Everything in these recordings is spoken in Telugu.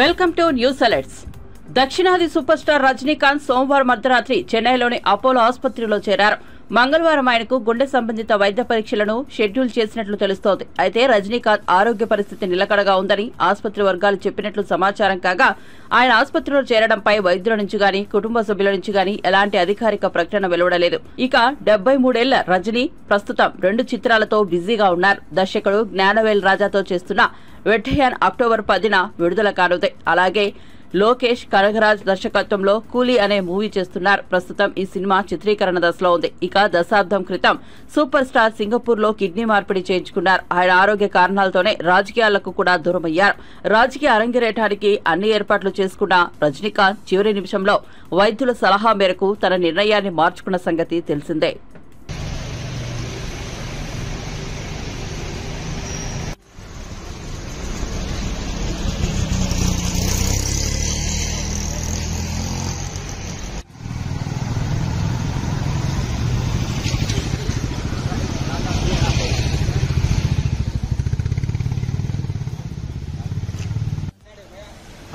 Welcome to news alerts. దక్షిణాది సూపర్ స్టార్ రజనీకాంత్ సోమవారం అర్ధరాత్రి చెన్నైలోని అపోలో ఆసుపత్రిలో చేరారు. మంగళవారం ఆయనకు గుండె సంబంధిత వైద్య పరీక్షలను షెడ్యూల్ చేసినట్లు తెలుస్తోంది. అయితే రజనీకాంత్ ఆరోగ్య పరిస్థితి నిలకడగా ఉందని ఆసుపత్రి వర్గాలు చెప్పినట్లు సమాచారం కాగా, ఆయన ఆసుపత్రిలో చేరడంపై వైద్యుల నుంచి గానీ, కుటుంబ సభ్యుల నుంచి గానీ ఎలాంటి అధికారిక ప్రకటన వెలువడలేదు. ఇక 73 ఏళ్ల రజనీ ప్రస్తుతం 2 చిత్రాలతో బిజీగా ఉన్నారు. దర్శకుడు జ్ఞానవేల్ రాజాతో చేస్తున్న వెట్టయాన్ అక్టోబర్ 10న విడుదల కానుంది. అలాగే లోకేష్ కనగరాజ్ దర్శకత్వంలో కూలీ అనే మూవీ చేస్తున్నారు. ప్రస్తుతం ఈ సినిమా చిత్రీకరణ దశలో ఉంది. ఇక దశాబ్దం క్రితం సూపర్ స్టార్ సింగపూర్ లో కిడ్నీ మార్పిడి చేయించుకున్నారు. ఆయన ఆరోగ్య కారణాలతోనే రాజకీయాలకు కూడా దూరమయ్యారు. రాజకీయ అరంగేయడానికి అన్ని ఏర్పాట్లు చేసుకున్న రజనీకాంత్ చివరి నిమిషంలో వైద్యుల సలహా మేరకు తన నిర్ణయాన్ని మార్చుకున్న సంగతి తెలిసిందే.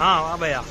हाँ भैया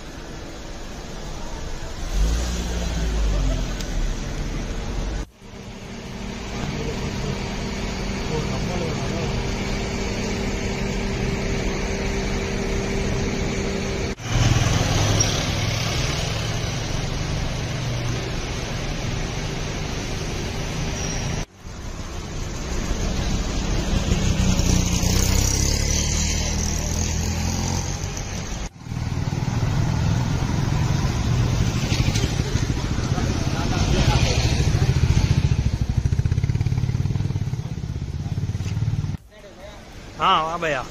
हाँ भैया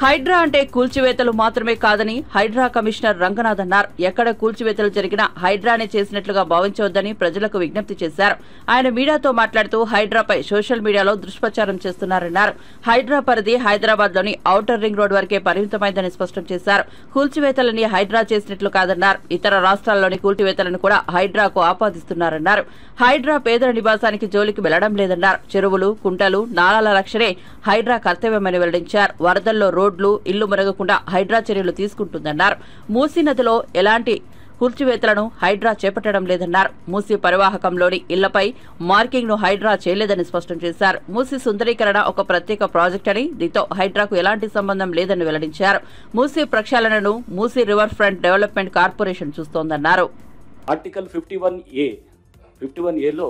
హైడ్రా అంటే కూల్చివేతలు మాత్రమే కాదని హైడ్రా కమిషనర్ రంగనాథ్ అన్నారు. ఎక్కడ కూల్చివేతలు జరిగినా హైడ్రానే చేసినట్లుగా భావించవద్దని ప్రజలకు విజ్ఞప్తి చేశారు. ఆయన మీడియాతో మాట్లాడుతూ హైడ్రాపై సోషల్ మీడియాలో దుష్ప్రచారం చేస్తున్నారన్నారు. హైడ్రా పరిధి హైదరాబాద్ లోని ఔటర్ రింగ్ రోడ్ వరకే పరిమితమైందని స్పష్టం చేశారు. కూల్చివేతలని హైడ్రా చేసినట్లు కాదన్నారు. ఇతర రాష్ట్రాల్లోని కూల్చివేతలను కూడా హైడ్రాకు ఆపాదిస్తున్నారన్నారు. హైడ్రా పేదల నివాసానికి జోలికి వెళ్లడం లేదన్నారు. చెరువులు, కుంటలు, నాలాల రక్షణే హైడ్రా కర్తవ్యమని వెల్లడించారు. వరదల్లో రోడ్లు, ఇల్లు మునగకుండా హైడ్రా చర్యలు తీసుకుంటుందన్నారు. మూసీ నదిలో ఎలాంటి కూల్చివేతలను హైడ్రా చేపట్టడం లేదన్నారు. మూసీ పరివాహకంలోని ఇళ్లపై మార్కింగ్ ను హైడ్రా చేయలేదని స్పష్టం చేశారు. మూసీ సుందరీకరణ ఒక ప్రత్యేక ప్రాజెక్ట్ అని, దీంతో హైడ్రాకు ఎలాంటి సంబంధం లేదని వెల్లడించారు. మూసీ ప్రక్షాళనను Musi river front development corporation చూస్తోందన్నారు. ఆర్టికల్ 51A లో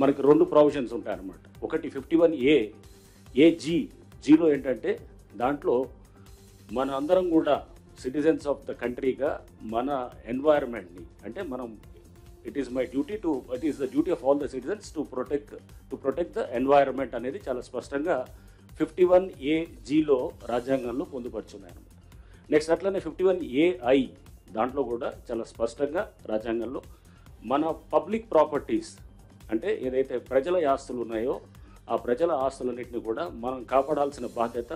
మనకి 2 ప్రొవిజన్స్ ఉంటాయన్నమాట. ఒకటి 51A జీలో ఏంటంటే దాంట్లో మన అందరం కూడా సిటిజన్స్ ఆఫ్ ద కంట్రీగా మన ఎన్వైరన్మెంట్ని, అంటే మనం it is the duty of all the citizens to protect the environment అనేది చాలా స్పష్టంగా 51AGలో రాజ్యాంగంలో పొందుపరుచున్నాయి అన్నమాట. నెక్స్ట్ అట్లనే 51AI దాంట్లో కూడా చాలా స్పష్టంగా రాజ్యాంగంలో మన పబ్లిక్ ప్రాపర్టీస్, అంటే ఏదైతే ప్రజల ఆస్తులు ఉన్నాయో ఆ ప్రజల ఆస్తులన్నింటినీ కూడా మనం కాపాడాల్సిన బాధ్యత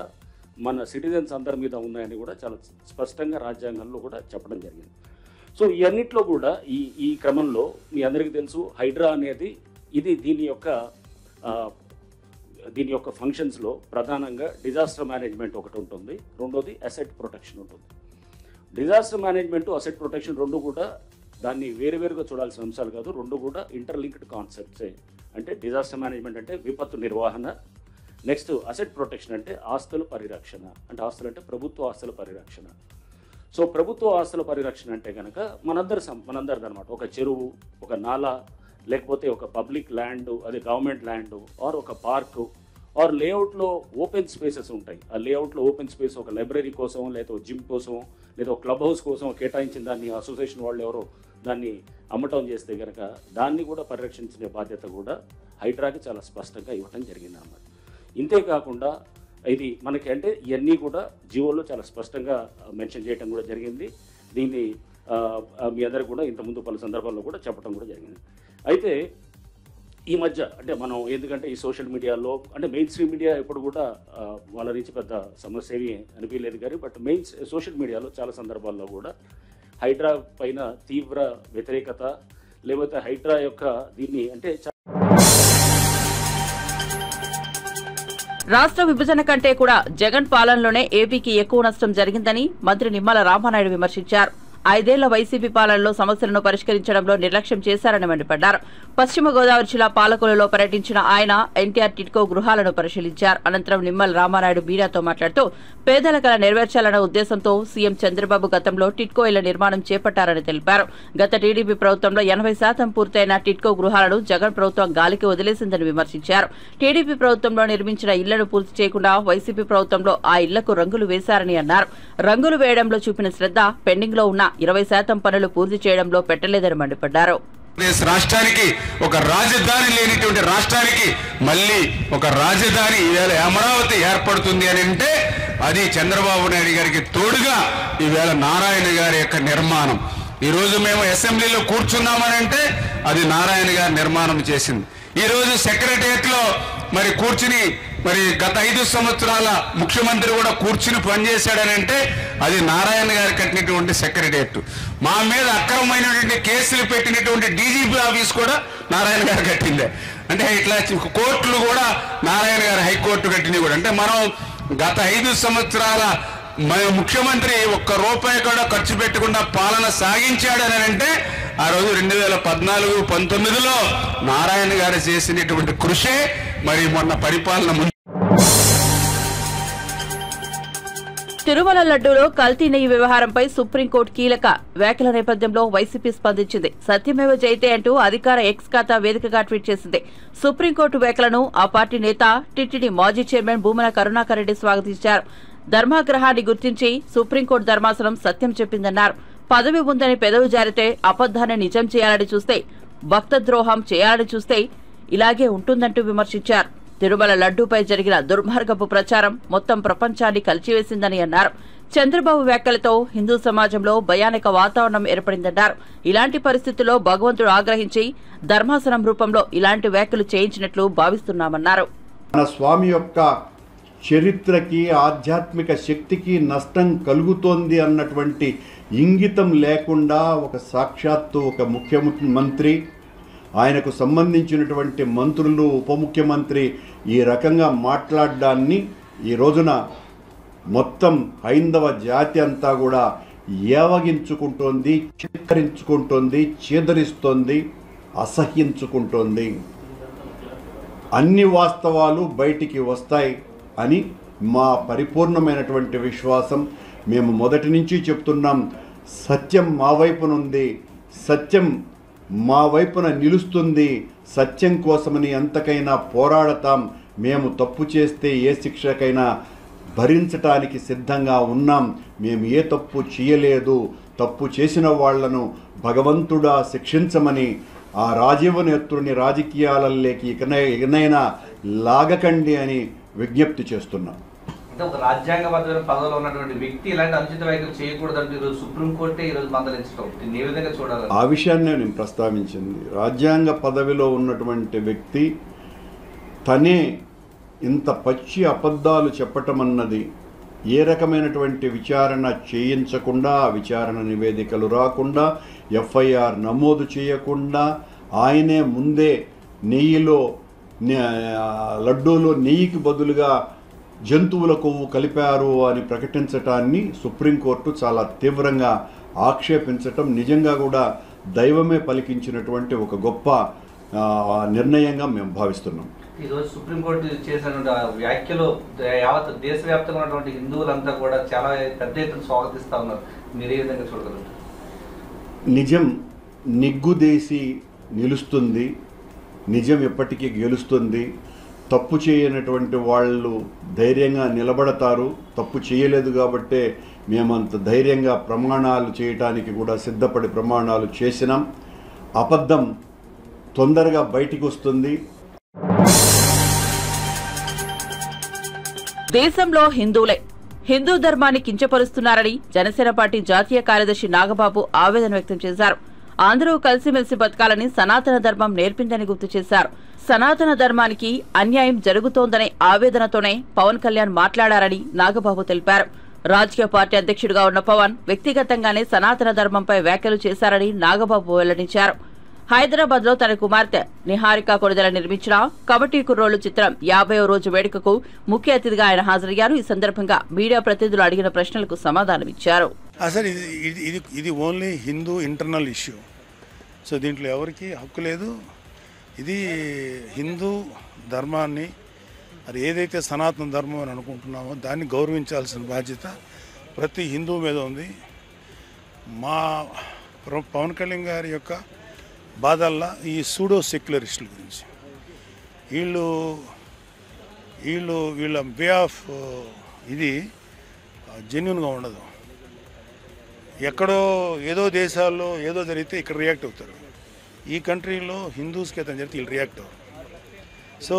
మన సిటిజన్స్ అందరి మీద ఉన్నాయని కూడా చాలా స్పష్టంగా రాజ్యాంగంలో కూడా చెప్పడం జరిగింది. సో ఈ అన్నిట్లో కూడా ఈ క్రమంలో మీ అందరికీ తెలుసు, హైడ్రా అనేది దీని యొక్క ఫంక్షన్స్లో ప్రధానంగా డిజాస్టర్ మేనేజ్మెంట్ ఒకటి ఉంటుంది, రెండోది అసెట్ ప్రొటెక్షన్ ఉంటుంది. డిజాస్టర్ మేనేజ్మెంట్, అసెట్ ప్రొటెక్షన్ రెండు కూడా దాన్ని వేరువేరుగా చూడాల్సిన అంశాలు కాదు, రెండు కూడా ఇంటర్లింక్డ్ కాన్సెప్ట్సే. అంటే డిజాస్టర్ మేనేజ్మెంట్ అంటే విపత్తు నిర్వహణ, నెక్స్ట్ అసెట్ ప్రొటెక్షన్ అంటే ఆస్తుల పరిరక్షణ, అంటే ఆస్తులు అంటే ప్రభుత్వ ఆస్తుల పరిరక్షణ. సో ప్రభుత్వ ఆస్తుల పరిరక్షణ అంటే కనుక మనందరిది అనమాట. ఒక చెరువు, ఒక నాలా, లేకపోతే ఒక పబ్లిక్ ల్యాండ్, అది గవర్నమెంట్ ల్యాండ్, ఆర్ ఒక పార్కు, ఆర్ లేఅవుట్లో ఓపెన్ స్పేసెస్ ఉంటాయి. ఆ లేఅవుట్లో ఓపెన్ స్పేస్ ఒక లైబ్రరీ కోసం, లేదా ఒక జిమ్ కోసం, లేదా ఒక క్లబ్ హౌస్ కోసం కేటాయించిన దాన్ని అసోసియేషన్ వాళ్ళు ఎవరో దాన్ని అమ్మటం చేస్తే కనుక దాన్ని కూడా పరిరక్షించే బాధ్యత కూడా హైడ్రాకి చాలా స్పష్టంగా ఇవ్వడం జరిగింది అన్నమాట. ఇంతే కాకుండా ఇది మనకి అంటే ఇవన్నీ కూడా జీవోలో చాలా స్పష్టంగా మెన్షన్ చేయడం కూడా జరిగింది. దీన్ని మీ అందరికి కూడా ఇంతకుముందు పలు సందర్భాల్లో కూడా చెప్పడం కూడా జరిగింది. అయితే ఈ మధ్య అంటే మనం ఎందుకంటే ఈ సోషల్ మీడియాలో అంటే మెయిన్ స్ట్రీమ్ మీడియా ఎప్పుడు కూడా వాళ్ళ నుంచి పెద్ద సమస్య ఏమీ అనిపించలేదు కానీ బట్ సోషల్ మీడియాలో చాలా సందర్భాల్లో కూడా హైడ్రా పైన తీవ్ర వ్యతిరేకత లేకపోతే హైడ్రా యొక్క దీన్ని అంటే రాష్ట్ర విభజన కంటే కూడా జగన్ పాలనలోనే ఏపీకి ఎక్కువ నష్టం జరిగిందని మంత్రి నిమ్మల రామానాయుడు విమర్శించారు. 5 ఏళ్ల వైసీపీ పాలనలో సమస్యలను పరిష్కరించడంలో నిర్లక్ష్యం చేశారని మండిపడ్డారు. పశ్చిమ గోదావరి జిల్లా పాలకొల్లులో పర్యటించిన ఆయన ఎన్టీఆర్ టిడ్కో గృహాలను పరిశీలించారు. అనంతరం నిమ్మల రామానాయుడు మీడియాతో మాట్లాడుతూ పేదల కల నెరవేర్చాలన్న ఉద్దేశంతో సీఎం చంద్రబాబు గతంలో టిడ్కో ఇళ్ల నిర్మాణం చేపట్టారని తెలిపారు. గత టీడీపీ ప్రభుత్వంలో 80% పూర్తయిన టిడ్కో గృహాలను జగన్ ప్రభుత్వం గాలికి వదిలేసిందని విమర్శించారు. టీడీపీ ప్రభుత్వంలో నిర్మించిన ఇళ్లను పూర్తి చేయకుండా వైసీపీ ప్రభుత్వంలో ఆ ఇళ్లకు రంగులు వేశారని అన్నారు. రంగులు వేయడంలో చూపిన శ్రద్ధ పెండింగ్ లో ఉన్న 20% పనులు పూర్తి చేయడంలో పెట్టలేదని మండిపడ్డారు. రాష్ట్రానికి ఒక రాజధాని లేనిటువంటి రాష్ట్రానికి మళ్ళీ ఒక రాజధాని ఈవేళ అమరావతి ఏర్పడుతుంది అని అంటే అది చంద్రబాబు నాయుడు గారికి తోడుగా ఈవేళ నారాయణ గారి యొక్క నిర్మాణం. ఈరోజు మేము అసెంబ్లీలో కూర్చున్నామని అంటే అది నారాయణ గారి నిర్మాణం చేసింది. ఈరోజు సెక్రటరియట్ లో మరి కూర్చుని మరి గత 5 సంవత్సరాల ముఖ్యమంత్రి కూడా కూర్చుని పనిచేశాడని అంటే అది నారాయణ గారు కట్టినటువంటి సెక్రటరియట్. మా మీద అక్రమమైనటువంటి కేసులు పెట్టినటువంటి డీజీపీ ఆఫీస్ కూడా నారాయణ గారు కట్టిందే. అంటే ఇట్లా కోర్టులు కూడా నారాయణ గారు హైకోర్టు కట్టినవి కూడా. అంటే మనం గత 5 సంవత్సరాల ముఖ్యమంత్రి ఒక్క రూపాయి కూడా ఖర్చు పెట్టకుండా పాలన సాగించాడని అంటే ఆ రోజు 2014-19లో నారాయణ గారు చేసినటువంటి కృషే మరి మొన్న పరిపాలన. తిరుమల లడ్డూలో కల్తీ నెయ్యి వ్యవహారంపై సుప్రీంకోర్టు కీలక వ్యాఖ్యల నేపథ్యంలో వైసీపీ స్పందించింది. సత్యమేవ జయతే అంటూ అధికార ఎక్స్ ఖాతా వేదికగా ట్వీట్ చేసింది. సుప్రీంకోర్టు వ్యాఖ్యలను ఆ పార్టీ నేత టిటిడి మాజీ చైర్మన్ భూమన కరుణాకర్ రెడ్డి స్వాగతించారు. ధర్మాగ్రహాన్ని గుర్తించి సుప్రీంకోర్టు ధర్మాసనం సత్యం చెప్పిందన్నారు. పదవి ఉందని పెదవి జారితే అబద్దాన్ని నిజం చేయాలని చూస్తే, భక్తద్రోహం చేయాలని చూస్తే ఇలాగే ఉంటుందంటూ విమర్శించారు. తిరుమల లడ్డూపై జరిగిన దుర్మార్గపు ప్రచారం మొత్తం ప్రపంచాన్ని కలిచివేసిందని అన్నారు. చంద్రబాబు వ్యాఖ్యలతో హిందూ సమాజంలో భయానక వాతావరణం ఏర్పడిందన్నారు. ఇలాంటి పరిస్థితుల్లో భగవంతుడు ఆగ్రహించి ధర్మాసనం రూపంలో ఇలాంటి వ్యాఖ్యలు చేయించినట్లు భావిస్తున్నామన్నారు. మన స్వామి యొక్క చరిత్రకి ఆధ్యాత్మిక శక్తికి నష్టం కలుగుతోంది అన్నటువంటి ఇంగితం లేకుండా ఒక సాక్షాత్తు ఒక ముఖ్యమంత్రి, ఆయనకు సంబంధించినటువంటి మంత్రులు, ఉప ముఖ్యమంత్రి ఈ రకంగా మాట్లాడడాన్ని ఈ రోజున మొత్తం హైందవ జాతి అంతా కూడా ఏవగించుకుంటోంది, చిత్కరించుకుంటోంది, చీదరిస్తోంది, అసహ్యించుకుంటోంది. అన్ని వాస్తవాలు బయటికి వస్తాయి అని మా పరిపూర్ణమైనటువంటి విశ్వాసం. మేము మొదటి నుంచి చెప్తున్నాం, సత్యం మా వైపునుంది, సత్యం మా వైపున నిలుస్తుంది, సత్యం కోసమని ఎంతకైనా పోరాడతాం. మేము తప్పు చేస్తే ఏ శిక్షకైనా భరించటానికి సిద్ధంగా ఉన్నాం. మేము ఏ తప్పు చేయలేదు, తప్పు చేసిన వాళ్లను భగవంతుడా శిక్షించమని ఆ రాజీవనేత్రుని రాజకీయాలలోకి ఇకనైనా లాగకండి అని విజ్ఞప్తి చేస్తున్నాం. ఒక రాజ్యాంగబద్ధమైన పదవిలో ఉన్నటువంటి వ్యక్తి ఇలాంటి అనుచిత వ్యాఖ్యలు చేయకూడదంటే ఈరోజు సుప్రీంకోర్టే ఈరోజు మందలించడం ఏ విధంగా చూడాలి? ఆ విషయాన్ని నేను ప్రస్తావించింది. రాజ్యాంగ పదవిలో ఉన్నటువంటి వ్యక్తి తనే ఇంత పచ్చి అబద్ధాలు చెప్పటం అన్నది, ఏ రకమైనటువంటి విచారణ చేయించకుండా, విచారణ నివేదికలు రాకుండా, ఎఫ్ఐఆర్ నమోదు చేయకుండా ఆయనే ముందే లడ్డూలో నెయ్యికి బదులుగా జంతువుల కొవ్వు కలిపారు అని ప్రకటించటాన్ని సుప్రీంకోర్టు చాలా తీవ్రంగా ఆక్షేపించటం నిజంగా కూడా దైవమే పలికించినటువంటి ఒక గొప్ప నిర్ణయంగా మేము భావిస్తున్నాం. ఈరోజు సుప్రీంకోర్టు చేసినటువంటి వ్యాఖ్యలు యావత్ దేశవ్యాప్తంగా ఉన్నటువంటి హిందువులంతా కూడా చాలా పెద్ద ఎత్తున స్వాగతిస్తూ ఉన్నారు. మీరు ఏ విధంగా చూడగలరు? నిజం నిగ్గుదేసి నిలుస్తుంది, నిజం ఎప్పటికీ గెలుస్తుంది. తప్పు చేయనటువంటి వాళ్ళు ధైర్యంగా నిలబడతారు. తప్పు చేయలేదు కాబట్టే మేమంత ధైర్యంగా ప్రమాణాలు చేయటానికి కూడా సిద్ధపడి ప్రమాణాలు చేసినాం. అబద్ధం తొందరగా బయటికి వస్తుంది. దేశంలో హిందువులే హిందూ ధర్మాన్ని కించపరుస్తున్నారని జనసేన పార్టీ జాతీయ కార్యదర్శి నాగబాబు ఆవేదన వ్యక్తం చేశారు. అందరూ కలిసిమెలిసి బతకాలని సనాతన ధర్మం నేర్పిందని గుర్తు చేశారు. సనాతన ధర్మానికి అన్యాయం జరుగుతోందనే ఆవేదనతోనే పవన్ కళ్యాణ్ మాట్లాడారని నాగబాబు తెలిపారు. రాజకీయ పార్టీ అధ్యక్షుడిగా ఉన్న పవన్ వ్యక్తిగతంగానే సనాతన ధర్మంపై వ్యాఖ్యలు చేశారని నాగబాబు వెల్లడించారు. హైదరాబాద్ లో తన కుమార్తె నిహారిక కొణిదెల నిర్మించిన కబడ్డీ కుర్రోళ్లు చిత్రం 50వ రోజు వేడుకకు ముఖ్య అతిథిగా ఆయన హాజరయ్యారు. ఈ సందర్భంగా మీడియా ప్రతినిధులు అడిగిన ప్రశ్నలకు సమాధానమిచ్చారు. అసలు ఇది only Hindu internal issue. So దీంట్లో ఎవరికి హక్కు లేదు. ఇది హిందూ ధర్మాన్ని అది ఏదైతే సనాతన ధర్మం అని అనుకుంటున్నామో దాన్ని గౌరవించాల్సిన బాధ్యత ప్రతి హిందువు మీద ఉంది. మా పవన్ కళ్యాణ్ గారి యొక్క బాధల్లా ఈ సూడో సెక్యులరిస్టుల గురించి వీళ్ళ వే ఆఫ్ ఇది జెన్యున్గా ఉండదు. ఎక్కడో ఏదో దేశాల్లో ఏదో జరిగితే ఇక్కడ రియాక్ట్ అవుతారు. ఈ కంట్రీలో హిందూస్కి అయితే జరిగితే వీళ్ళు రియాక్ట్ అవ్వరు. సో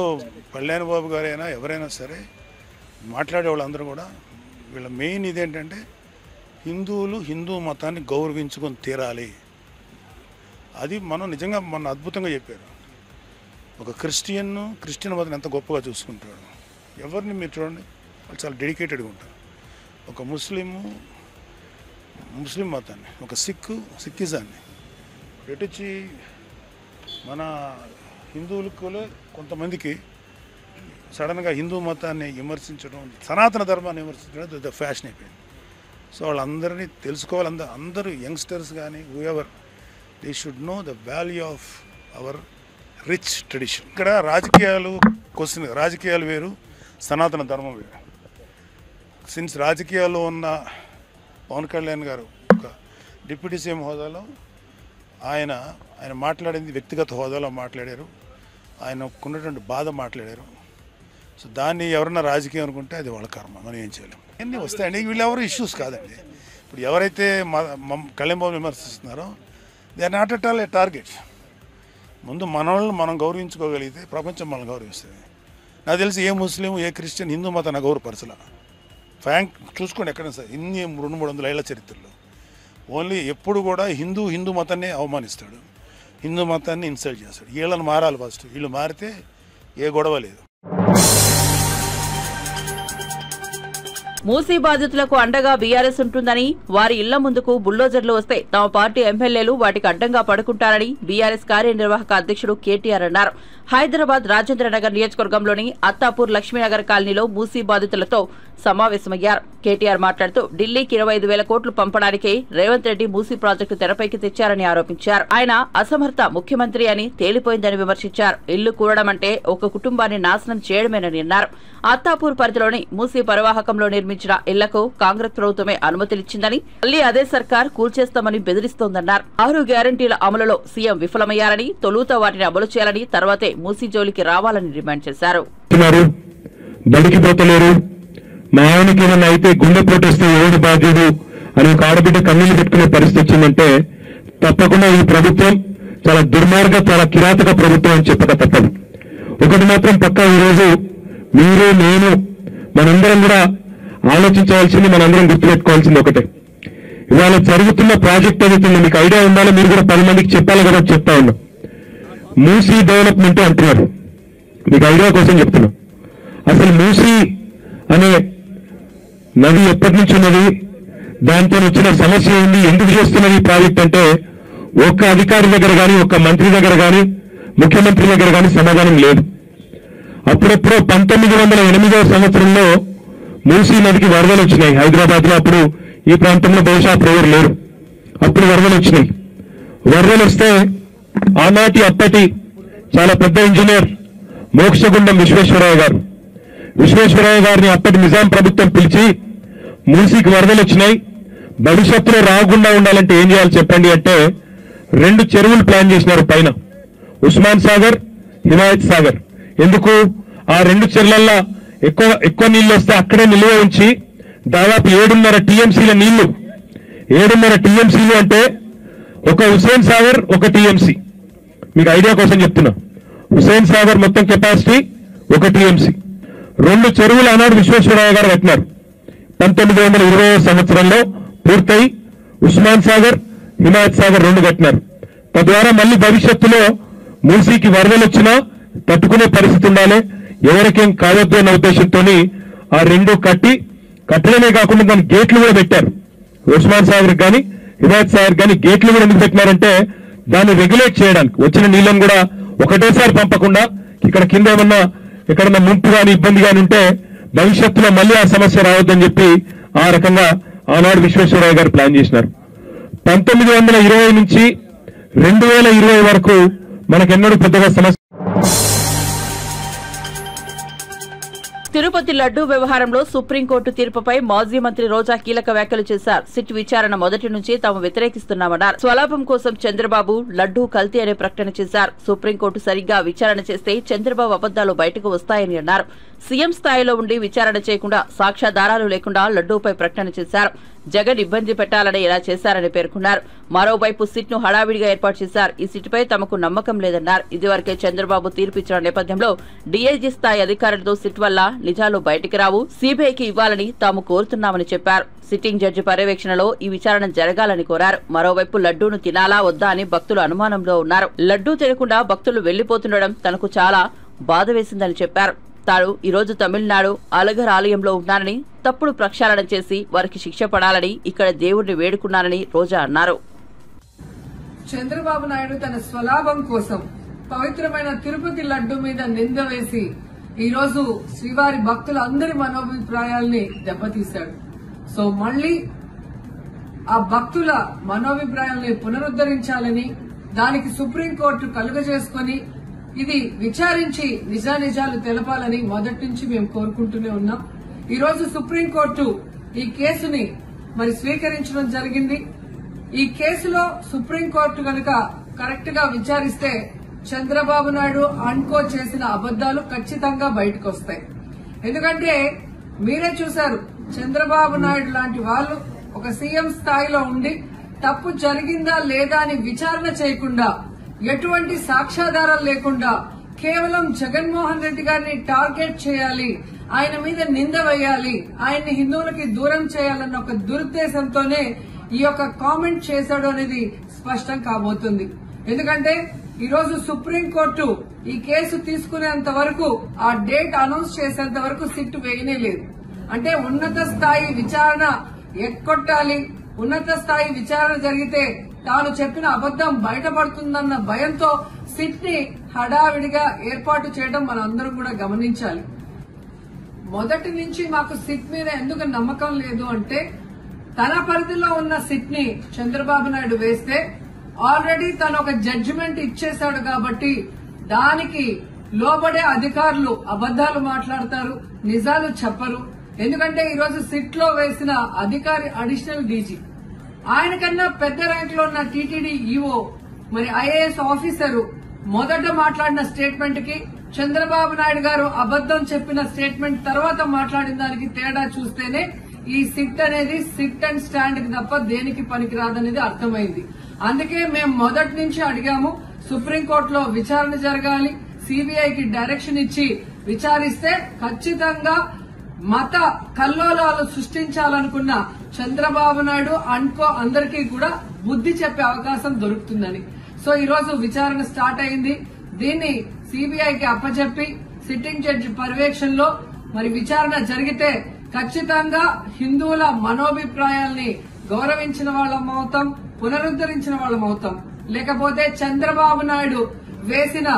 కళ్యాణ్ బాబు గారైనా ఎవరైనా సరే మాట్లాడే వాళ్ళందరూ కూడా వీళ్ళ మెయిన్ ఇదేంటంటే హిందువులు హిందూ మతాన్ని గౌరవించుకొని తీరాలి. అది మనం నిజంగా మొన్న అద్భుతంగా చెప్పారు. ఒక క్రిస్టియన్ మతాన్ని ఎంత గొప్పగా చూసుకుంటాడు. ఎవరిని మీరు చూడండి, వాళ్ళు చాలా డెడికేటెడ్గా ఉంటారు. ఒక ముస్లిం మతాన్ని, ఒక సిక్కిజాన్ని పెట్టొచ్చి మన హిందువులకు కొంతమందికి సడన్గా హిందూ మతాన్ని విమర్శించడం, సనాతన ధర్మాన్ని విమర్శించడం ద ఫ్యాషన్ అయిపోయింది. సో వాళ్ళందరినీ తెలుసుకోవాలి. అందరూ యంగ్స్టర్స్ కానీ ever they should know the value of our rich tradition. ఇక్కడ రాజకీయాలు వేరు, సనాతన ధర్మం వేరు. సిన్స్ రాజకీయాల్లో ఉన్న పవన్ కళ్యాణ్ గారు ఒక డిప్యూటీ సీఎం హోదాలో ఆయన మాట్లాడింది వ్యక్తిగత హోదాలో మాట్లాడారు. ఆయనకున్నటువంటి బాధ మాట్లాడారు. సో దాన్ని ఎవరన్నా రాజకీయం అనుకుంటే అది వాళ్ళ కర్మ, మనం ఏం చేయలేం. అన్నీ వస్తాయండి. వీళ్ళు ఎవరు ఇష్యూస్ కాదండి. ఇప్పుడు ఎవరైతే కళ్యాణ్ బాబుని విమర్శిస్తున్నారో they are not at all a target. ముందు మనల్ని మనం గౌరవించుకోగలిగితే ప్రపంచం మనం గౌరవిస్తుంది. నాకు తెలిసి ఏ ముస్లిం ఏ క్రిస్టియన్ హిందూ మతాన్ని గౌరవపరచలా. ఫ్రాంక్ చూసుకోండి ఎక్కడైనా సరే ఇన్ని 200-300 ఏళ్ల చరిత్రలో ఓన్లీ ఎప్పుడు కూడా హిందూ మతాన్ని అవమానిస్తాడు, హిందూ మతాన్ని ఇన్సల్ట్ చేస్తాడు. వీళ్ళని మారాలి ఫస్ట్. వీళ్ళు మారితే ఏ గొడవ లేదు. మూసీ బాధితులకు అండగా బీఆర్ఎస్ ఉంటుందని, వారి ఇళ్ల ముందుకు బుల్డోజర్లు వస్తే తమ పార్టీ ఎమ్మెల్యేలు వాటికి అడ్డంగా పడుకుంటారని బీఆర్ఎస్ కార్యనిర్వాహక అధ్యక్షుడు కేటీఆర్ అన్నారు. హైదరాబాద్ రాజేంద్రనగర్ నియోజకవర్గంలోని అత్తాపూర్ లక్ష్మీనగర్ కాలనీలో మూసీ బాధితులతో సమావేశమయ్యారు. కేటీఆర్ మాట్లాడుతూ ఢిల్లీకి 25,000 కోట్లు పంపడానికే రేవంత్ రెడ్డి మూసీ ప్రాజెక్టు తెరపైకి తెచ్చారని ఆరోపించారు. ఆయన అసమర్థ ముఖ్యమంత్రి అని తేలిపోయిందని విమర్శించారు. ఇల్లు కూడడం అంటే ఒక కుటుంబాన్ని నాశనం చేయడమేనని అన్నారు. అత్తాపూర్ పరిధిలోని మూసీ పరివాహకంలో నిర్మించిన ఇళ్లకు కాంగ్రెస్ ప్రభుత్వమే అనుమతులిచ్చిందని, మళ్లీ అదే సర్కార్ కూల్చేస్తామని బెదిరిస్తోందన్నారు. 6 గ్యారంటీల అమలులో సీఎం విఫలమయ్యారని, తొలుత వాటిని అమలు చేయాలని, తర్వాతే మూసీ జోలికి రావాలని డిమాండ్ చేశారు. మా ఆయనకి ఏమన్నా అయితే గుండె పోటేస్తే ఎవడు బాధ్యుడు అని ఒక ఆడబిడ్డ కన్నీళ్లు పెట్టుకునే పరిస్థితి వచ్చిందంటే తప్పకుండా ఈ ప్రభుత్వం చాలా దుర్మార్గ, చాలా కిరాతక ప్రభుత్వం అని చెప్పక తప్పదు. ఒకటి మాత్రం పక్కా, ఈరోజు మీరు నేను మనందరం కూడా ఆలోచించవలసింది, మనందరం గుర్తుపెట్టుకోవాల్సింది ఒకటే. ఇవాళ జరుగుతున్న ప్రాజెక్ట్ ఏదైతుందో మీకు ఐడియా ఉండాలి, మీరు కూడా 10 మందికి చెప్పాలి కదా. చెప్తా ఉన్నా, మూసీ డెవలప్మెంట్ అంటున్నారు. మీకు ఐడియా కోసం చెప్తున్నా. అసలు మూసీ అనే నది ఎప్పటి నుంచి ఉన్నది, దాంతో వచ్చిన సమస్య ఏంది, ఎందుకు చేస్తున్నది ఈ ప్రాజెక్ట్ అంటే ఒక్క అధికారి దగ్గర కానీ, ఒక్క మంత్రి దగ్గర కానీ, ముఖ్యమంత్రి దగ్గర కానీ సమాధానం లేదు. అప్పుడెప్పుడో 1908వ సంవత్సరంలో మూసీ నదికి వరదలు వచ్చినాయి హైదరాబాద్ లో. అప్పుడు ఈ ప్రాంతంలో బహుశా ఎవరు లేరు. అప్పుడు వరదలు వచ్చినాయి. వరదలు వస్తే ఆనాటి అప్పటి చాలా పెద్ద ఇంజనీర్ మోక్షగుండం విశ్వేశ్వరయ్య గారిని అప్పటి నిజాం ప్రభుత్వం పిలిచి, మూసీకి వరదలు వచ్చినాయి, భవిష్యత్తులో రాకుండా ఉండాలంటే ఏం చేయాలి చెప్పండి అంటే 2 చెరువులు ప్లాన్ చేసినారు పైన, ఉస్మాన్ సాగర్, హిమాయత్ సాగర్. ఎందుకు? ఆ 2 చెరువులల్లో ఎక్కువ నీళ్లు వస్తే అక్కడే నిల్వ ఉంచి దాదాపు 7.5 టీఎంసీల నీళ్లు, 7.5 టీఎంసీలు అంటే ఒక హుస్సేన్ సాగర్ 1 టీఎంసీ. మీకు ఐడియా కోసం చెప్తున్నా. హుస్సేన్ సాగర్ మొత్తం కెపాసిటీ 1 టీఎంసీ. 2 చెరువులు ఆనాడు విశ్వేశ్వరరావు గారు కట్టినారు. 1920 సంవత్సరంలో పూర్తయి ఉస్మాన్ సాగర్, హిమాయత్ సాగర్ 2 కట్టినారు. తద్వారా మళ్ళీ భవిష్యత్తులో మూసీకి వరదలు వచ్చినా తట్టుకునే పరిస్థితి ఉండాలి, ఎవరికేం కావద్దు అన్న ఉద్దేశంతో ఆ 2 కట్టడమే కాకుండా దాని గేట్లు కూడా పెట్టారు. ఉస్మాన్ సాగర్ కానీ హిమాయత్ సాగర్ కానీ గేట్లు కూడా ఎందుకు పెట్టినారంటే దాన్ని రెగ్యులేట్ చేయడానికి, వచ్చిన నీళ్ళని కూడా ఒకటేసారి పంపకుండా ఇక్కడ కింద ఏమన్నా ఎక్కడన్నా ముంపు కానీ ఇబ్బంది కానీ ఉంటే భవిష్యత్తులో మళ్ళీ ఆ సమస్య రావద్దని చెప్పి ఆ రకంగా ఆనాడు విశ్వేశ్వరరావు గారు ప్లాన్ చేసినారు. 1920 నుంచి 2020 వరకు మనకెన్నడూ పెద్దగా సమస్య. తిరుపతి లడ్డూ వ్యవహారంలో సుప్రీంకోర్టు తీర్పుపై మాజీ మంత్రి రోజా కీలక వ్యాఖ్యలు చేశారు. సిట్ విచారణ మొదటి నుంచి తాము వ్యతిరేకిస్తున్నామన్నారు. స్వలాభం కోసం చంద్రబాబు లడ్డూ కల్తీ అనే ప్రకటన చేశారు. సుప్రీంకోర్టు సరిగ్గా విచారణ చేస్తే చంద్రబాబు అబద్దాలు బయటకు వస్తాయని అన్నారు. సీఎం స్థాయిలో ఉండి విచారణ చేయకుండా, సాక్ష్యాధారాలు లేకుండా లడ్డూపై ప్రకటన చేశారు. జగన్ ఇబ్బంది పెట్టాలని ఇలా చేశారని పేర్కొన్నారు. మరోవైపు సిట్ ను హడావిడిగా ఏర్పాటు చేశారు. ఈ సిట్పై తమకు నమ్మకం లేదన్నారు. ఇదివరకే చంద్రబాబు తీర్పు ఇచ్చిన నేపథ్యంలో డీఐజీ స్థాయి అధికారులతో సిట్ వల్ల నిజాలు బయటికి రావు, సీబీఐకి ఇవ్వాలని తాము కోరుతున్నామని చెప్పారు. సిట్టింగ్ జడ్జి పర్యవేక్షణలో ఈ విచారణ జరగాలని కోరారు. మరోవైపు లడ్డూను తినాలా వద్దా అని భక్తులు అనుమానంలో ఉన్నారు. లడ్డూ తినకుండా భక్తులు వెళ్లిపోతుండడం తనకు చాలా బాధ వేసిందని చెప్పారు. తాను ఈరోజు తమిళనాడు అలగర్ ఆలయంలో ఉన్నానని, తప్పుడు ప్రక్షాళన చేసి వారికి శిక్ష పడాలని ఇక్కడ దేవుడిని వేడుకున్నానని రోజా అన్నారు. చంద్రబాబు నాయుడు తన స్వలాభం కోసం పవిత్రమైన తిరుపతి లడ్డు మీద నింద వేసి ఈరోజు శ్రీవారి భక్తులందరి మనోభిప్రాయాల్ని దెబ్బతీశాడు. సో మళ్లీ ఆ భక్తుల మనోభిప్రాయాల్ని పునరుద్ధరించాలని, దానికి సుప్రీంకోర్టు కలుగజేసుకుని ఇది విచారించి నిజానిజాలు తెలపాలని మొదటి నుంచి మేము కోరుకుంటూనే ఉన్నాం. ఈ రోజు సుప్రీంకోర్టు ఈ కేసుని స్వీకరించడం జరిగింది. ఈ కేసులో సుప్రీంకోర్టు గనుక కరెక్ట్ గా విచారిస్తే చంద్రబాబు నాయుడు అన్కో చేసిన అబద్దాలు ఖచ్చితంగా బయటకు వస్తాయి. ఎందుకంటే మీరే చూశారు, చంద్రబాబు నాయుడు లాంటి వాళ్ళు ఒక సీఎం స్థాయిలో ఉండి తప్పు జరిగిందా లేదా అని విచారణ చేయకుండా, ఎటువంటి సాక్ష్యాధారాలు లేకుండా కేవలం జగన్మోహన్ రెడ్డి గారిని టార్గెట్ చేయాలి, ఆయన మీద నింద వేయాలి, ఆయన్ని హిందువులకి దూరం చేయాలన్న ఒక దురుద్దేశంతోనే ఈ యొక్క కామెంట్ చేశాడు అనేది స్పష్టం కాబోతుంది. ఎందుకంటే ఈ రోజు సుప్రీంకోర్టు ఈ కేసు తీసుకునేంత వరకు, ఆ డేట్ అనౌన్స్ చేసేంత వరకు సిట్ వేయనే లేదు. అంటే ఉన్నత స్థాయి విచారణ ఎక్కొట్టాలి, ఉన్నత స్థాయి విచారణ జరిగితే తాను చెప్పిన అబద్దం బయటపడుతుందన్న భయంతో సిట్ ని హడావిడిగా ఏర్పాటు చేయడం మనందరం కూడా గమనించాలి. మొదటి నుంచి మాకు సిట్ మీద ఎందుకు నమ్మకం లేదు అంటే, తన పరిధిలో ఉన్న సిట్ ని చంద్రబాబు నాయుడు వేస్తే ఆల్రెడీ తను ఒక జడ్జిమెంట్ ఇచ్చేశాడు కాబట్టి దానికి లోబడే అధికారులు అబద్దాలు మాట్లాడతారు, నిజాలు చెప్పరు. ఎందుకంటే ఈరోజు సిట్ లో వేసిన అధికారి అడిషనల్ డీజీ, ఆయన కన్నా పెద్ద ర్యాంక్ లో ఉన్న టీటీడీ ఈఓ, ఐఏఎస్ ఆఫీసరు మొదట మాట్లాడిన స్టేట్మెంట్ కి చంద్రబాబు నాయుడు గారు అబద్దం చెప్పిన స్టేట్మెంట్ తర్వాత మాట్లాడిన దానికి తేడా చూస్తేనే ఈ సిట్ అనేది సిట్ అండ్ స్టాండ్ కి తప్ప దేనికి పనికిరాదనేది అర్థమైంది. అందుకే మేము మొదటి నుంచి అడిగాము, సుప్రీంకోర్టులో విచారణ జరగాలి, సీబీఐకి డైరెక్షన్ ఇచ్చి విచారిస్తే ఖచ్చితంగా మత కల్లోలాలు సృష్టించాలనుకున్న చంద్రబాబు నాయుడు అన్కో అందరికీ కూడా బుద్ధి చెప్పే అవకాశం దొరుకుతుందని. సో ఈ రోజు విచారణ స్టార్ట్ అయింది. దీన్ని సీబీఐకి అప్పచెప్పి సిట్టింగ్ జడ్జి పర్యవేక్షణలో విచారణ జరిగితే ఖచ్చితంగా హిందువుల మనోభిప్రాయాల్ని గౌరవించిన వాళ్ళమవుతాం, పునరుద్దరించిన వాళ్ళమవుతాం. లేకపోతే చంద్రబాబు నాయుడు వేసిన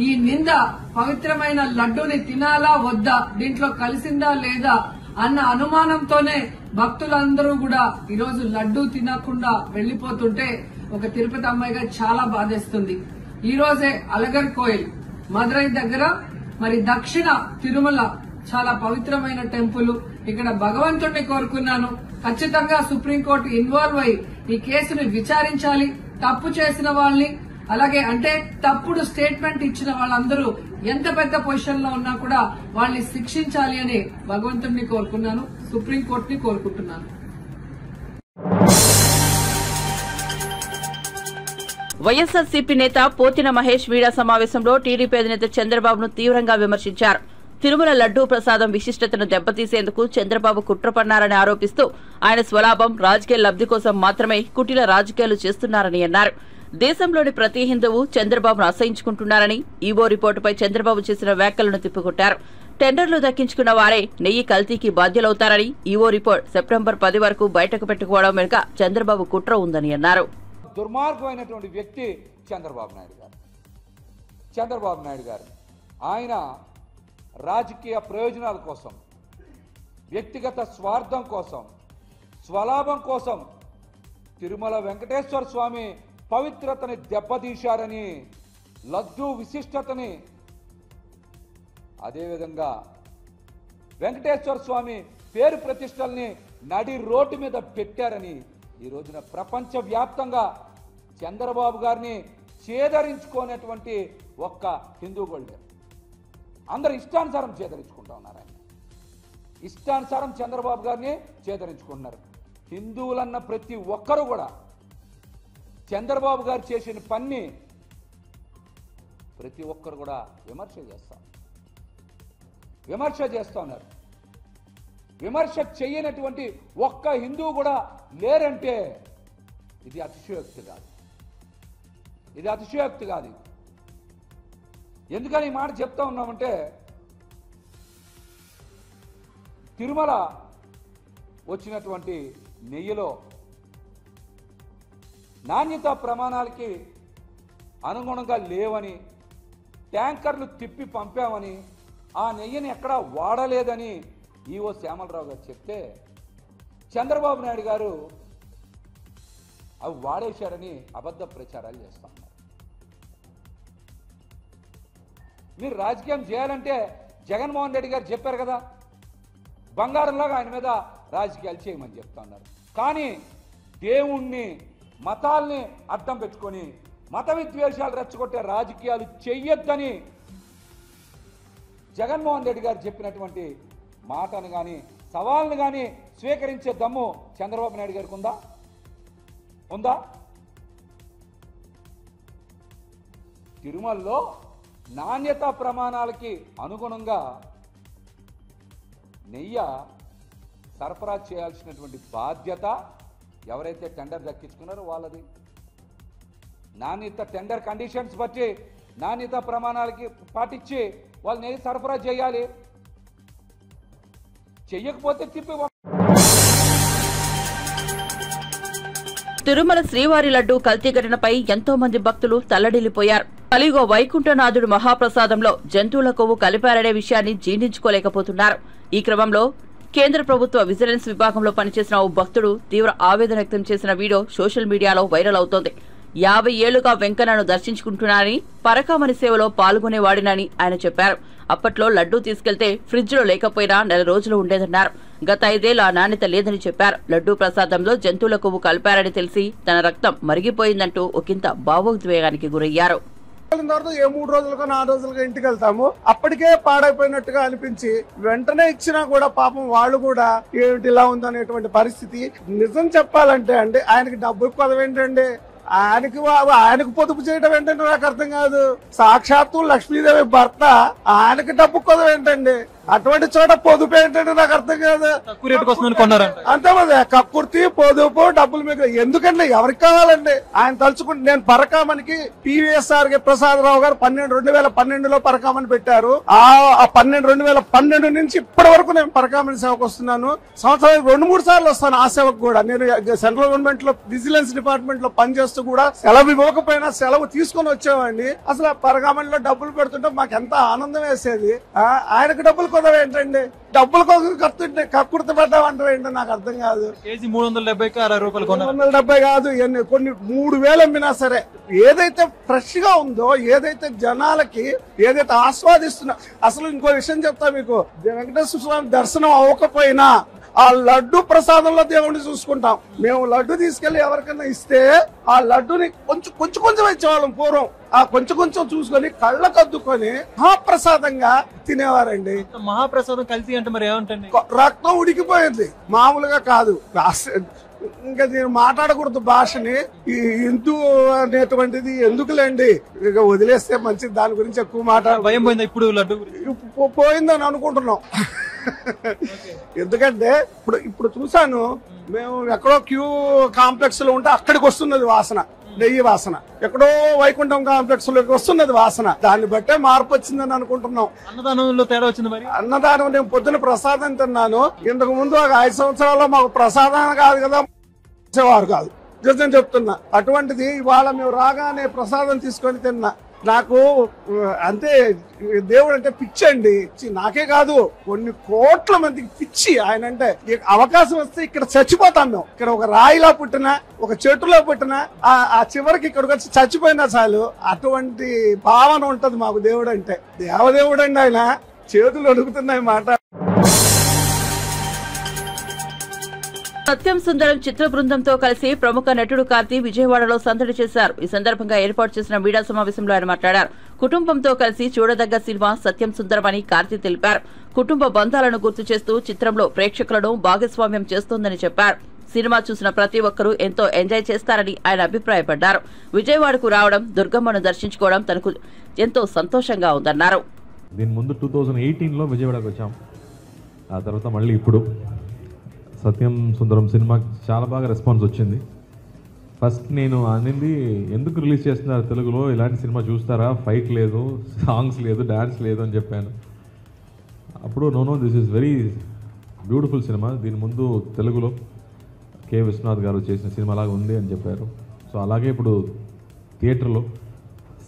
ఈ నింద పవిత్రమైన లడ్డూని తినాలా వద్దా, దీంట్లో కలిసిందా లేదా అన్న అనుమానంతోనే భక్తులందరూ కూడా ఈరోజు లడ్డూ తినకుండా వెళ్లిపోతుంటే ఒక తిరుపతి అమ్మాయిగా చాలా బాధేస్తుంది. ఈ రోజే అలగర్ కోయిల్ మదురై దగ్గర దక్షిణ తిరుమల చాలా పవిత్రమైన టెంపుల్. ఇక్కడ భగవంతుడిని కోరుకున్నాను, ఖచ్చితంగా సుప్రీంకోర్టు ఇన్వాల్వ్ అయి ఈ కేసును విచారించాలి. తప్పు చేసిన వాళ్ళని, అలాగే అంటే తప్పుడు స్టేట్మెంట్ ఇచ్చిన వాళ్ళందరూ ఎంత పెద్ద పొజిషన్ లో ఉన్నా కూడా వాళ్ళని శిక్షించాలి అని భగవంతుడిని కోరుకున్నాను, సుప్రీంకోర్టుని కోరుకుంటున్నాను. వైఎస్ఆర్సీపీ నేత పోతిన మహేష్ మీడియా సమావేశంలో టీడీపీ అధినేత చంద్రబాబును తీవ్రంగా విమర్శించారు. తిరుమల లడ్డూ ప్రసాదం విశిష్టతను దెబ్బతీసేందుకు చంద్రబాబు కుట్ర పన్నారని ఆరోపిస్తూ ఆయన స్వలాభం రాజకీయ లబ్ధి కోసం మాత్రమే కుటిల రాజకీయాలు చేస్తున్నారని అన్నారు. దేశంలోని ప్రతి హిందువు చంద్రబాబును అసహించుకుంటున్నారని ఈవో రిపోర్టుపై చంద్రబాబు చేసిన వ్యాఖ్యలను తిప్పికొట్టారు. టెండర్లు దక్కించుకున్న వారే నెయ్యి కల్తీకి బాధ్యులవుతారని ఈవో రిపోర్ట్ సెప్టెంబర్ 10 వరకు బయటకు పెట్టుకోవడం వెనుక చంద్రబాబు కుట్ర ఉందని అన్నారు. దుర్మార్గమైనటువంటి వ్యక్తి చంద్రబాబు నాయుడు గారు ఆయన రాజకీయ ప్రయోజనాల కోసం, వ్యక్తిగత స్వార్థం కోసం, స్వలాభం కోసం తిరుమల వెంకటేశ్వర స్వామి పవిత్రతని దెబ్బతీశారని, లడ్డూ విశిష్టతని, అదేవిధంగా వెంకటేశ్వర స్వామి పేరు ప్రతిష్టల్ని నడి రోడ్డు మీద పెట్టారని ఈ రోజున ప్రపంచవ్యాప్తంగా చంద్రబాబు గారిని చేదరించుకునేటువంటి ఒక్క హిందూ గోల్డ్ అందరు ఇష్టానుసారం చేదరించుకుంటా ఉన్నారు. ఆయన ఇష్టానుసారం చంద్రబాబు గారిని చేదరించుకుంటున్నారు. హిందువులన్న ప్రతి ఒక్కరు కూడా చంద్రబాబు గారు చేసిన పని ప్రతి ఒక్కరు కూడా విమర్శ చేస్తా ఉన్నారు. విమర్శ చేయనటువంటి ఒక్క హిందువు కూడా లేరంటే ఇది అతిశయోక్తి కాదు. ఎందుకని ఈ మాట చెప్తా ఉన్నామంటే, తిరుమల వచ్చినటువంటి నెయ్యిలో నాణ్యతా ప్రమాణాలకి అనుగుణంగా లేవని, ట్యాంకర్లు తిప్పి పంపామని, ఆ నెయ్యిని ఎక్కడా వాడలేదని ఈవో శ్యామలరావు గారు చెప్తే చంద్రబాబు నాయుడు గారు అవి వాడేశారని అబద్ధ ప్రచారాలు చేస్తా ఉన్నారు. మీరు రాజకీయం చేయాలంటే జగన్మోహన్ రెడ్డి గారు చెప్పారు కదా, బంగారంలాగా ఆయన మీద రాజకీయాలు చేయమని చెప్తా ఉన్నారు. కానీ దేవుణ్ణి, మతాల్ని అడ్డం పెట్టుకొని మత విద్వేషాలు రెచ్చగొట్టే రాజకీయాలు చెయ్యొద్దని జగన్మోహన్ రెడ్డి గారు చెప్పినటువంటి మాటను కానీ, సవాల్ని కానీ స్వీకరించే దమ్ము చంద్రబాబు నాయుడు గారికి ఉందా? తిరుమలలో నాణ్యతా ప్రమాణాలకి అనుగుణంగా నెయ్యి సరఫరా చేయాల్సినటువంటి బాధ్యత ఎవరైతే టెండర్ దక్కించుకున్నారో వాళ్ళది. నాణ్యత టెండర్ కండిషన్స్ బట్టి నాణ్యత ప్రమాణాలకి పాటించి వాళ్ళు నెయ్యి సరఫరా చేయాలి. చెయ్యకపోతే తిప్పి. తిరుమల శ్రీవారి లడ్డూ కల్తీ ఘటనపై ఎంతో మంది భక్తులు తల్లడిల్లిపోయారు. కలిగో వైకుంఠనాథుడు మహాప్రసాదంలో జంతువుల కొవ్వు కలిపారనే విషయాన్ని జీర్ణించుకోలేకపోతున్నారు. ఈ క్రమంలో కేంద్ర ప్రభుత్వ విజిలెన్స్ విభాగంలో పనిచేసిన ఓ భక్తుడు తీవ్ర ఆవేదన వ్యక్తం చేసిన వీడియో సోషల్ మీడియాలో వైరల్ అవుతోంది. 50 ఏళ్లుగా వెంకన్నను దర్శించుకుంటున్నారని, పరకామణి సేవలో పాల్గొనేవాడినని ఆయన చెప్పారు. అప్పట్లో లడ్డూ తీసుకెళ్తే ఫ్రిడ్జ్ లో లేకపోయినా 4 రోజులు ఉండేదన్నారు. గత 5 ఏళ్లు ఆ నాణ్యత లేదని చెప్పారు. లడ్డూ ప్రసాదంలో జంతువుల కొవ్వు కలిపారని తెలిసి తన రక్తం మరిగిపోయిందంటూ ఒకంత భావోద్వేగానికి గురయ్యారు. 3 రోజులుగా 4 రోజులుగా ఇంటికి వెళ్తాము, అప్పటికే పాడైపోయినట్టుగా అనిపించి వెంటనే ఇచ్చినా కూడా పాపం వాళ్ళు కూడా ఏమిటి ఇలా ఉందనేటువంటి పరిస్థితి. నిజం చెప్పాలంటే అండి, ఆయనకి డబ్బు కొదవేంటండి, ఆయనకు పొదుపు చేయడం ఏంటంటే నాకు అర్థం కాదు. సాక్షాత్తు లక్ష్మీదేవి భర్త ఆయనకి డబ్బు కొదవేంటండి, అటువంటి చోట పొదుపు ఏంటంటే నాకు అర్థం కాదు. అంతే మరి కక్కుర్తి, పొదుపు, డబ్బులు మీకు ఎందుకండి, ఎవరికి కావాలండి? ఆయన తలుచుకుంటే నేను పరకామణికి PVSR ప్రసాదరావు గారు 2012లో పరకామణి పెట్టారు. ఆ 2012 నుంచి ఇప్పటి వరకు నేను పరకామణి సేవకు వస్తున్నాను. సంవత్సరానికి 2-3 సార్లు వస్తాను ఆ సేవకు కూడా. నేను సెంట్రల్ గవర్నమెంట్ లో విజిలెన్స్ డిపార్ట్మెంట్ లో పనిచేస్తూ కూడా సెలవు ఇవ్వకపోయినా సెలవు తీసుకొని వచ్చేవాడిని. అసలు పరకామణిలో డబ్బులు పెడుతుంటే మాకు ఎంత ఆనందం వేసేది. ఆయనకు డబ్బులు ఏంటండి, డబ్బులు కోసం కక్కుర్తి పడ్డామంటారు ఏంటో నాకు అర్థం కాదు. కేజీ 370 రూపాయలు 370 కాదు, కొన్ని 3000 అమ్మినా సరే ఏదైతే ఫ్రెష్ గా ఉందో, ఏదైతే జనాలకి ఏదైతే ఆస్వాదిస్తున్నా. అసలు ఇంకో విషయం చెప్తా మీకు, వెంకటేశ్వర స్వామి దర్శనం అవ్వకపోయినా ఆ లడ్డు ప్రసాదంలో దేవుడిని చూసుకుంటాం. మేము లడ్డు తీసుకెళ్లి ఎవరికైనా ఇస్తే ఆ లడ్డుని కొంచెం ఇచ్చేవాళ్ళం పూర్వం. ఆ కొంచెం చూసుకొని కళ్ళకద్దుకొని మహాప్రసాదంగా తినేవారండి. మహాప్రసాదం కల్తీ అంటే మరి ఏమంటండి, రక్తం ఉడికిపోయింది, మామూలుగా కాదు. ఇంకా నేను మాట్లాడకూడదు భాషని. ఈ హిందూ అనేటువంటిది ఎందుకులేండి, ఇక వదిలేస్తే మంచిది. దాని గురించి ఎక్కువ భయం పోయిందా ఇప్పుడు లడ్డు పోయిందని అనుకుంటున్నాం. ఎందుకంటే ఇప్పుడు చూసాను, మేము ఎక్కడో క్యూ కాంప్లెక్స్ లో ఉంటే అక్కడికి వస్తున్నది వాసన, నెయ్యి వాసన. ఎక్కడో వైకుంఠం కాంప్లెక్స్ లోకి వస్తున్నది వాసన. దాన్ని బట్టే మార్పు వచ్చిందని అనుకుంటున్నాం. అన్నదానంలో తేడా వచ్చింది మరి. అన్నదానం నేను పొద్దున ప్రసాదం తిన్నాను. ఇంతకు ముందు ఒక 5 సంవత్సరాల్లో మాకు ప్రసాదం కాదు కదా, వారు కాదు, నిజం చెప్తున్నా. అటువంటిది ఇవాళ మేము రాగానే ప్రసాదం తీసుకొని తిన్నా. నాకు అంతే, దేవుడు అంటే పిచ్చి అండి. నాకే కాదు, కొన్ని కోట్ల మందికి పిచ్చి ఆయన అంటే. అవకాశం వస్తే ఇక్కడ చచ్చిపోతాం మేము. ఇక్కడ ఒక రాయిలో పుట్టినా, ఒక చెట్టులో పుట్టినా, ఆ చివరికి ఇక్కడికి వచ్చి చచ్చిపోయినా చాలు. అటువంటి భావన ఉంటది మాకు దేవుడు అంటే. దేవదేవుడు అండి ఆయన. చేతులు అడుగుతున్నాయి మాట. సత్యం సుందరం చిత్ర బృందంతో కలిసి ప్రముఖ నటుడు కార్తీ విజయవాడలో సందడి చేశారు. ఈ సందర్భంగా ఏర్పాటు చేసిన మీడియా సమావేశంలో ఆయన మాట్లాడారు. కుటుంబంతో కలిసి చూడదగ్గ సినిమా సత్యం సుందరం అని కార్తీ తెలిపారు. కుటుంబ బంధాలను గుర్తు చేస్తూ చిత్రంలో ప్రేక్షకులను భాగస్వామ్యం చేస్తోందని చెప్పారు. సినిమా చూసిన ప్రతి ఒక్కరూ ఎంతో ఎంజాయ్ చేస్తారని ఆయన అభిప్రాయపడ్డారు. విజయవాడకు రావడం, దుర్గమ్మను దర్శించుకోవడం తనకు ఎంతో సంతోషంగా ఉందన్నారు. దీని ముందు 2018లో విజయవాడకు వచ్చాం. ఆ తర్వాత మళ్ళీ ఇప్పుడు సత్యం సుందరం సినిమాకి చాలా బాగా రెస్పాన్స్ వచ్చింది. ఫస్ట్ నేను అనింది, ఎందుకు రిలీజ్ చేస్తున్నారు తెలుగులో, ఇలాంటి సినిమా చూస్తారా, ఫైట్ లేదు, సాంగ్స్ లేదు, డ్యాన్స్ లేదు అని చెప్పాను. అప్పుడు no this is very beautiful cinema, దీని ముందు తెలుగులో కె విశ్వనాథ్ గారు చేసిన సినిమా లాగా ఉంది అని చెప్పారు. సో అలాగే ఇప్పుడు థియేటర్లో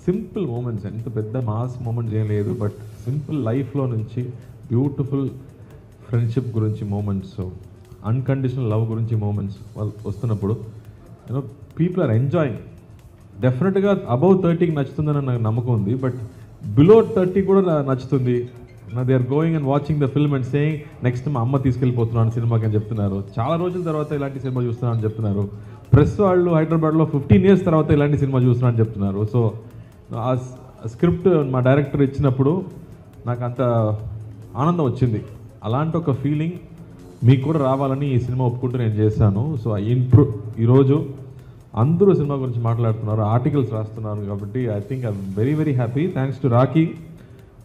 సింపుల్ మూమెంట్స్, ఎంత పెద్ద మాస్ మూమెంట్స్ ఏం లేదు, బట్ సింపుల్ లైఫ్లో నుంచి బ్యూటిఫుల్ ఫ్రెండ్షిప్ గురించి మూమెంట్స్, అన్కండిషనల్ లవ్ గురించి మూమెంట్స్ వస్తున్నప్పుడు యూనో పీపుల్ ఆర్ ఎంజాయింగ్. డెఫినెట్గా అబౌవ్ 30కి నచ్చుతుందని నాకు నమ్మకం ఉంది, బట్ బిలో 30 కూడా నచ్చుతుంది. They are going and watching the film and saying next మా అమ్మ తీసుకెళ్ళిపోతున్నాను సినిమాకి అని చెప్తున్నారు. చాలా రోజుల తర్వాత ఇలాంటి సినిమా చూస్తున్నాను అని చెప్తున్నారు. ప్రెస్ వాళ్ళు హైదరాబాద్లో 15 years తర్వాత ఇలాంటి సినిమా చూస్తున్నాను అని చెప్తున్నారు. సో ఆ స్క్రిప్ట్ మా డైరెక్టర్ ఇచ్చినప్పుడు నాకు అంత ఆనందం వచ్చింది. అలాంటి ఒక ఫీలింగ్ మీకు కూడా రావాలని ఈ సినిమా ఒప్పుకుంటూ నేను చేశాను. సో ఈరోజు అందరూ సినిమా గురించి మాట్లాడుతున్నారు, ఆర్టికల్స్ రాస్తున్నారు. కాబట్టి I think I'm very very happy. Thanks to Rocky.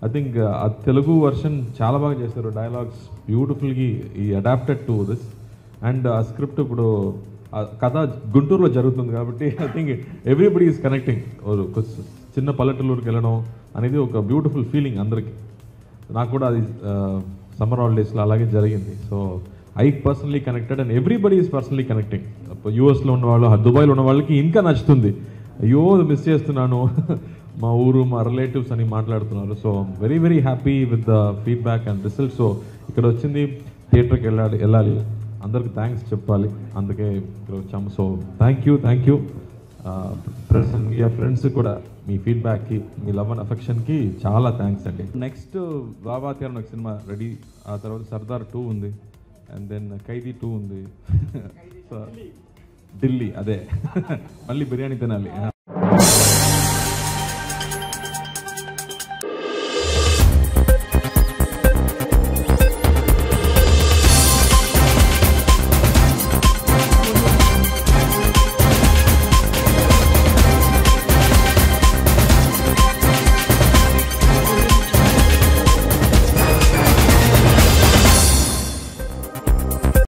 I think ఆ తెలుగు వర్షన్ చాలా బాగా చేశారు. డైలాగ్స్ బ్యూటిఫుల్గా ఈ అడాప్టెడ్ టు దిస్. అండ్ ఆ స్క్రిప్ట్ ఇప్పుడు కథ గుంటూరులో జరుగుతుంది కాబట్టి I think everybody is connecting. చిన్న పల్లెటూరుకి వెళ్ళడం అనేది ఒక బ్యూటిఫుల్ ఫీలింగ్ అందరికీ. నాకు కూడా అది సమ్మర్ హాలిడేస్లో అలాగే జరిగింది. So I personally connected and everybody is personally connecting. యూఎస్లో ఉన్నవాళ్ళు, దుబాయ్లో ఉన్న వాళ్ళకి ఇంకా నచ్చుతుంది. అయ్యో మిస్ చేస్తున్నాను మా ఊరు, మా రిలేటివ్స్ అని మాట్లాడుతున్నారు. So very very happy with the feedback and result. So ఇక్కడ వచ్చింది థియేటర్కి వెళ్ళాలి, అందరికి థ్యాంక్స్ చెప్పాలి, అందుకే ఇక్కడ వచ్చాము. So thank you press and media friends కూడా మీ ఫీడ్బ్యాక్కి, మీ లవ్ అండ్ అఫెక్షన్కి చాలా థ్యాంక్స్ అండి. నెక్స్ట్ బాబాత్యార్ ఒక సినిమా రెడీ, ఆ తర్వాత సర్దార్ 2 ఉంది, అండ్ దెన్ ఖైదీ 2 ఉంది. సో ఢిల్లీ అదే మళ్ళీ బిర్యానీ తినాలి.